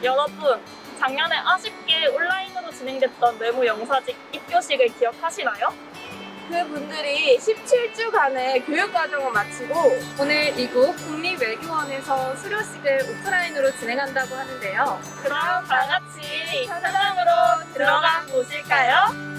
여러분, 작년에 아쉽게 온라인으로 진행됐던 외무영사직 입교식을 기억하시나요? 그분들이 17주간의 교육과정을 마치고 오늘 이곳 국립외교원에서 수료식을 오프라인으로 진행한다고 하는데요. 그럼 다 같이 현장으로 들어가 보실까요?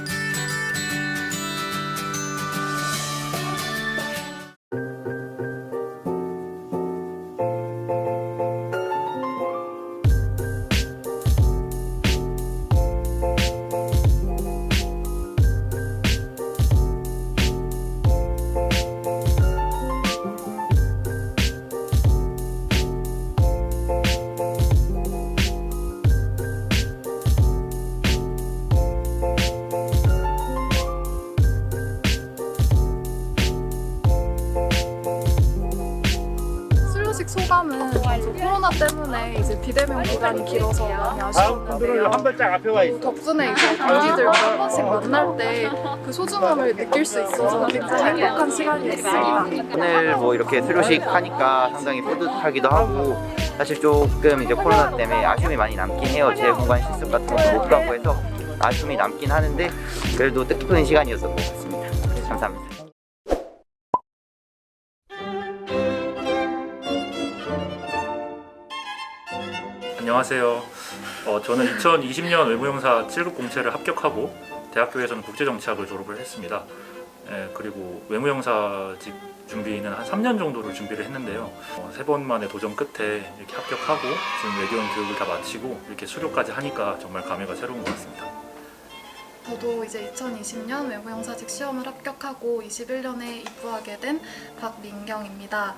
수료식 소감은 코로나 때문에 이제 비대면 기간이 길어서 많이 아쉬웠는데요. 한 발짝 앞에 와 있어. 덕분에 이제 동기들과 한 번씩 만날 때 그 소중함을 느낄 수 있어서 굉장히 행복한 시간이었습니다. 오늘 뭐 이렇게 수료식 하니까 상당히 뿌듯하기도 하고, 사실 조금 이제 코로나 때문에 아쉬움이 많이 남긴 해요. 제 공간 실습 같은 것도 못 가고 해서 아쉬움이 남긴 하는데, 그래도 뜻깊은 시간이었던 것 같습니다. 감사합니다. 안녕하세요. 저는 2020년 외무영사 7급 공채를 합격하고 대학교에서는 국제정치학을 졸업을 했습니다. 그리고 외무영사직 준비는 한 3년 정도를 준비를 했는데요. 3번 만의 도전 끝에 이렇게 합격하고 지금 외교원 교육을 다 마치고 이렇게 수료까지 하니까 정말 감회가 새로운 것 같습니다. 저도 이제 2020년 외무영사직 시험을 합격하고 21년에 입부하게 된 박민경입니다.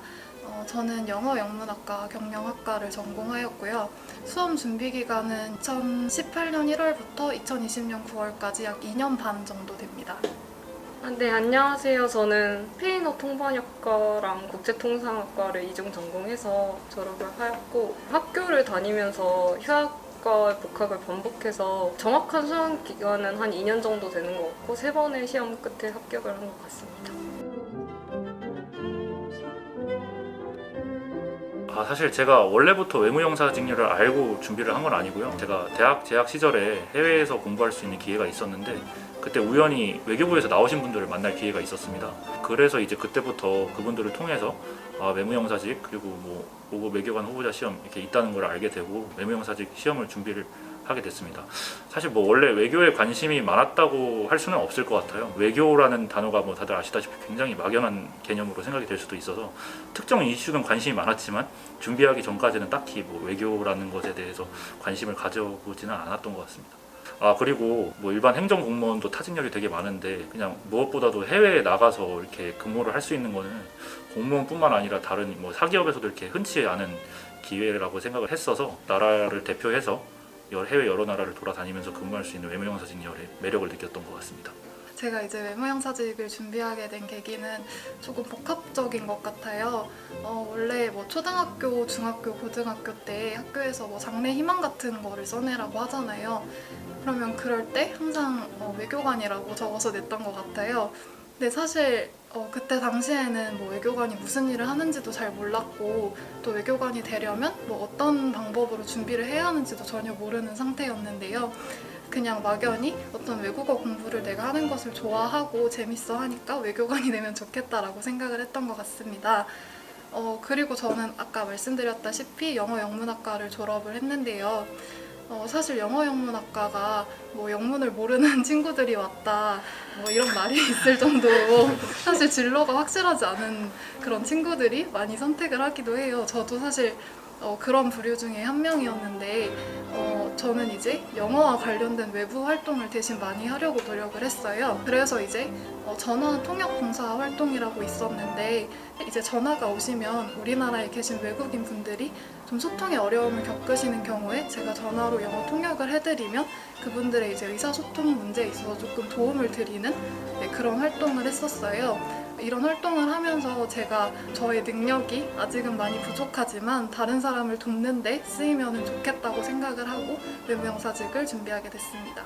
저는 영어 영문학과 경영학과를 전공하였고요. 수험 준비 기간은 2018년 1월부터 2020년 9월까지 약 2년 반 정도 됩니다. 네, 안녕하세요. 저는 스페인어 통번역과랑 국제통상학과를 이중 전공해서 졸업을 하였고, 학교를 다니면서 휴학과 복학을 반복해서 정확한 수험 기간은 한 2년 정도 되는 것 같고 3번의 시험 끝에 합격을 한 것 같습니다. 사실 제가 원래부터 외무영사 직렬을 알고 준비를 한 건 아니고요. 제가 대학 재학 시절에 해외에서 공부할 수 있는 기회가 있었는데, 그때 우연히 외교부에서 나오신 분들을 만날 기회가 있었습니다. 그래서 이제 그때부터 그분들을 통해서 외무영사직 그리고 뭐 5급 외교관 후보자 시험 이렇게 있다는 걸 알게 되고 외무영사직 시험을 준비를 하게 됐습니다. 사실 뭐 원래 외교에 관심이 많았다고 할 수는 없을 것 같아요. 외교라는 단어가 뭐 다들 아시다시피 굉장히 막연한 개념으로 생각이 될 수도 있어서 특정 이슈는 관심이 많았지만 준비하기 전까지는 딱히 뭐 외교라는 것에 대해서 관심을 가져보지는 않았던 것 같습니다. 그리고 뭐 일반 행정 공무원도 타직력이 되게 많은데, 그냥 무엇보다도 해외에 나가서 이렇게 근무를 할 수 있는 거는 공무원뿐만 아니라 다른 뭐 사기업에서도 이렇게 흔치 않은 기회라고 생각을 했어서, 나라를 대표해서 해외 여러 나라를 돌아다니면서 근무할 수 있는 외무영사 직렬의 매력을 느꼈던 것 같습니다. 제가 이제 외무영사직을 준비하게 된 계기는 조금 복합적인 것 같아요. 원래 뭐 초등학교, 중학교, 고등학교 때 학교에서 뭐 장래 희망 같은 거를 써내라고 하잖아요. 그러면 그럴 때 항상 외교관이라고 적어서 냈던 것 같아요. 근데 사실 그때 당시에는 뭐 외교관이 무슨 일을 하는지도 잘 몰랐고, 또 외교관이 되려면 뭐 어떤 방법으로 준비를 해야 하는지도 전혀 모르는 상태였는데요. 그냥 막연히 어떤 외국어 공부를 내가 하는 것을 좋아하고 재밌어 하니까 외교관이 되면 좋겠다라고 생각을 했던 것 같습니다. 그리고 저는 아까 말씀드렸다시피 영어 영문학과를 졸업을 했는데요. 사실 영어 영문학과가 뭐 영문을 모르는 친구들이 왔다 뭐 이런 말이 있을 정도로 사실 진로가 확실하지 않은 그런 친구들이 많이 선택을 하기도 해요. 저도 사실 그런 부류 중에 한 명이었는데, 저는 이제 영어와 관련된 외부 활동을 대신 많이 하려고 노력을 했어요. 그래서 이제 전화 통역 봉사 활동이라고 있었는데, 이제 전화가 오시면 우리나라에 계신 외국인 분들이 좀 소통에 어려움을 겪으시는 경우에 제가 전화로 영어 통역을 해드리면 그분들의 이제 의사소통 문제에 있어서 조금 도움을 드리는 그런 활동을 했었어요. 이런 활동을 하면서 제가 저의 능력이 아직은 많이 부족하지만 다른 사람을 돕는 데 쓰이면 좋겠다고 생각을 하고 외무영사직을 준비하게 됐습니다.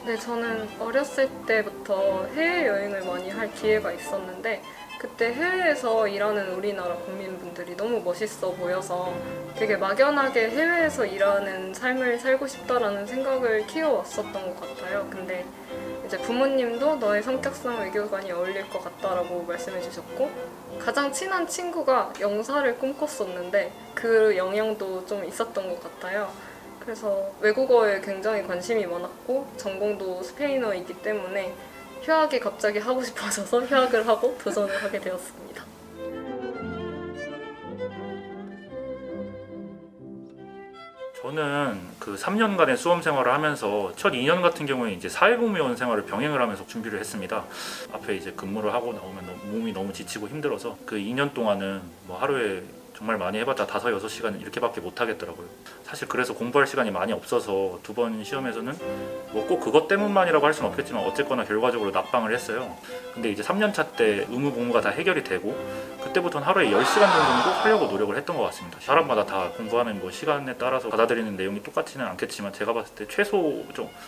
네, 저는 어렸을 때부터 때부터 해외여행을 많이 할 기회가 있었는데 그때 해외에서 일하는 우리나라 국민분들이 너무 멋있어 보여서 되게 막연하게 해외에서 일하는 삶을 살고 싶다라는 생각을 키워왔었던 것 같아요. 근데 이제 부모님도 너의 성격상 외교관이 어울릴 것 같다라고 말씀해 주셨고 가장 친한 친구가 영사를 꿈꿨었는데 그 영향도 좀 있었던 것 같아요. 그래서 외국어에 굉장히 관심이 많았고 전공도 스페인어이기 때문에 휴학이 갑자기 하고 싶어져서 휴학을 하고 도전을 하게 되었습니다. 저는 그 3년간의 수험 생활을 하면서 첫 2년 같은 경우에 이제 사회복무원 생활을 병행을 하면서 준비를 했습니다. 앞에 이제 근무를 하고 나오면 몸이 너무 지치고 힘들어서 그 2년 동안은 뭐 하루에 정말 많이 해봤자 5, 6시간 이렇게밖에 못 하겠더라고요. 사실 그래서 공부할 시간이 많이 없어서 두 번 시험에서는 뭐 꼭 그것 때문만이라고 할 수는 없겠지만 어쨌거나 결과적으로 낙방을 했어요. 근데 이제 3년차 때 의무 복무가 다 해결이 되고 그때부터는 하루에 10시간 정도 하려고 노력을 했던 것 같습니다. 사람마다 다 공부하는 뭐 시간에 따라서 받아들이는 내용이 똑같지는 않겠지만 제가 봤을 때 최소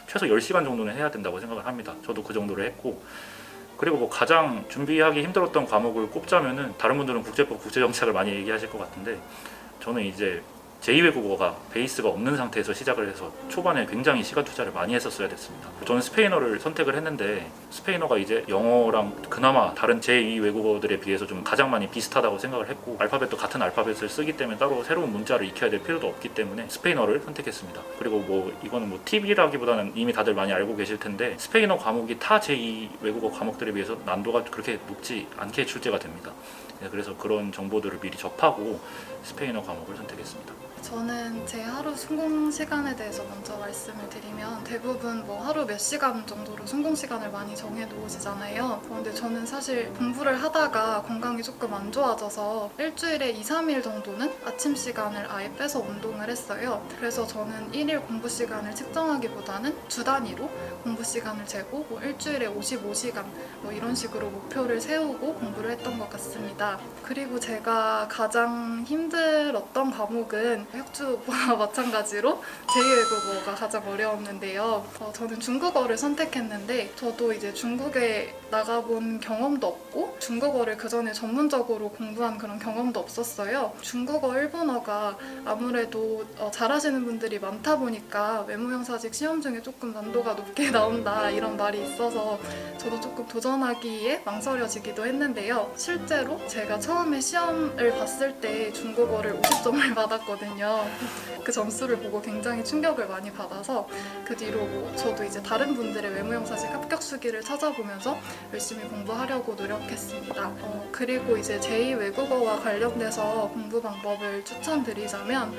10시간 정도는 해야 된다고 생각을 합니다. 저도 그 정도를 했고 그리고 뭐 가장 준비하기 힘들었던 과목을 꼽자면은 다른 분들은 국제법, 국제정책을 많이 얘기하실 것 같은데 저는 이제 제2외국어가 베이스가 없는 상태에서 시작을 해서 초반에 굉장히 시간 투자를 많이 했었어야 됐습니다. 저는 스페인어를 선택을 했는데 스페인어가 이제 영어랑 그나마 다른 제2외국어들에 비해서 좀 가장 많이 비슷하다고 생각을 했고 알파벳도 같은 알파벳을 쓰기 때문에 따로 새로운 문자를 익혀야 될 필요도 없기 때문에 스페인어를 선택했습니다. 그리고 뭐 이거는 뭐 팁이라기보다는 이미 다들 많이 알고 계실 텐데 스페인어 과목이 타 제2외국어 과목들에 비해서 난도가 그렇게 높지 않게 출제가 됩니다. 그래서 그런 정보들을 미리 접하고 스페인어 과목을 선택했습니다. 저는 제 하루 순공 시간에 대해서 먼저 말씀을 드리면 대부분 뭐 하루 몇 시간 정도로 순공 시간을 많이 정해 놓으시잖아요. 그런데 저는 사실 공부를 하다가 건강이 조금 안 좋아져서 일주일에 2, 3일 정도는 아침 시간을 아예 빼서 운동을 했어요. 그래서 저는 1일 공부 시간을 측정하기보다는 주 단위로 공부 시간을 재고 뭐 일주일에 55시간 뭐 이런 식으로 목표를 세우고 공부를 했던 것 같습니다. 그리고 제가 가장 힘들었던 과목은 혁주와 마찬가지로 제2외국어가 가장 어려웠는데요. 저는 중국어를 선택했는데 저도 이제 중국에 나가본 경험도 없고 중국어를 그 전에 전문적으로 공부한 그런 경험도 없었어요. 중국어, 일본어가 아무래도 잘하시는 분들이 많다 보니까 외무영사직 시험 중에 조금 난도가 높게 나온다 이런 말이 있어서 저도 조금 도전하기에 망설여지기도 했는데요. 실제로 제가 처음에 시험을 봤을 때 중국어를 50점을 받았거든요. 그 점수를 보고 굉장히 충격을 많이 받아서 그 뒤로 뭐 저도 이제 다른 분들의 외무영사직 합격 수기를 찾아보면서 열심히 공부하려고 노력했습니다. 그리고 이제 제2외국어와 관련돼서 공부 방법을 추천드리자면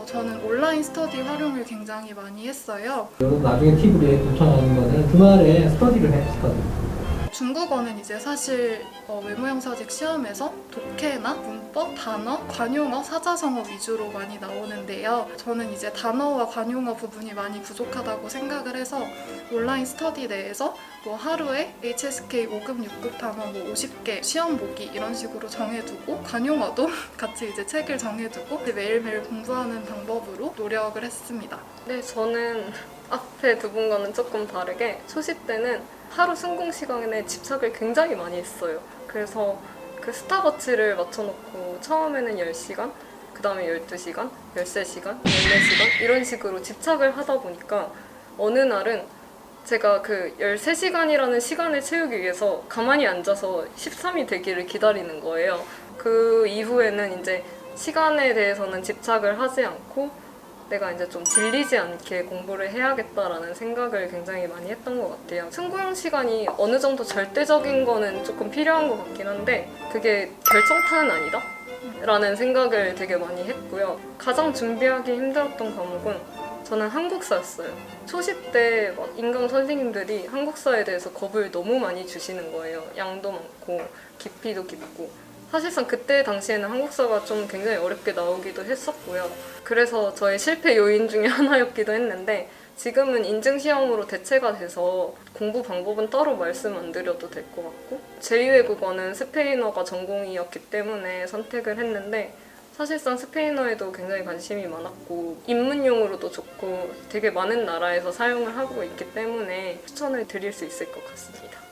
저는 온라인 스터디 활용을 굉장히 많이 했어요. 나중에 팁을 요청하는 거는 주말에 스터디를 해, 스터디. 중국어는 이제 사실 외무영사직 시험에서 독해나 문법, 단어, 관용어, 사자성어 위주로 많이 나오는데요. 저는 이제 단어와 관용어 부분이 많이 부족하다고 생각을 해서 온라인 스터디 내에서 뭐 하루에 HSK 5급, 6급 단어 뭐 50개 시험 보기 이런 식으로 정해두고 관용어도 같이 이제 책을 정해두고 매일매일 공부하는 방법으로 노력을 했습니다. 네, 저는 앞에 두 분과는 조금 다르게 초시 때는 하루 순공 시간에 집착을 굉장히 많이 했어요. 그래서 그 스탑워치를 맞춰놓고 처음에는 10시간, 그 다음에 12시간, 13시간, 14시간 이런 식으로 집착을 하다 보니까 어느 날은 제가 그 13시간이라는 시간을 채우기 위해서 가만히 앉아서 13이 되기를 기다리는 거예요. 그 이후에는 이제 시간에 대해서는 집착을 하지 않고 내가 이제 좀 질리지 않게 공부를 해야겠다라는 생각을 굉장히 많이 했던 것 같아요. 순공 시간이 어느 정도 절대적인 거는 조금 필요한 것 같긴 한데 그게 결정타는 아니다? 라는 생각을 되게 많이 했고요. 가장 준비하기 힘들었던 과목은 저는 한국사였어요. 초시 때 막 인강 선생님들이 한국사에 대해서 겁을 너무 많이 주시는 거예요. 양도 많고 깊이도 깊고 사실상 그때 당시에는 한국사가 좀 굉장히 어렵게 나오기도 했었고요. 그래서 저의 실패 요인 중에 하나였기도 했는데 지금은 인증시험으로 대체가 돼서 공부 방법은 따로 말씀 안 드려도 될 것 같고 제2외국어는 스페인어가 전공이었기 때문에 선택을 했는데 사실상 스페인어에도 굉장히 관심이 많았고 입문용으로도 좋고 되게 많은 나라에서 사용을 하고 있기 때문에 추천을 드릴 수 있을 것 같습니다.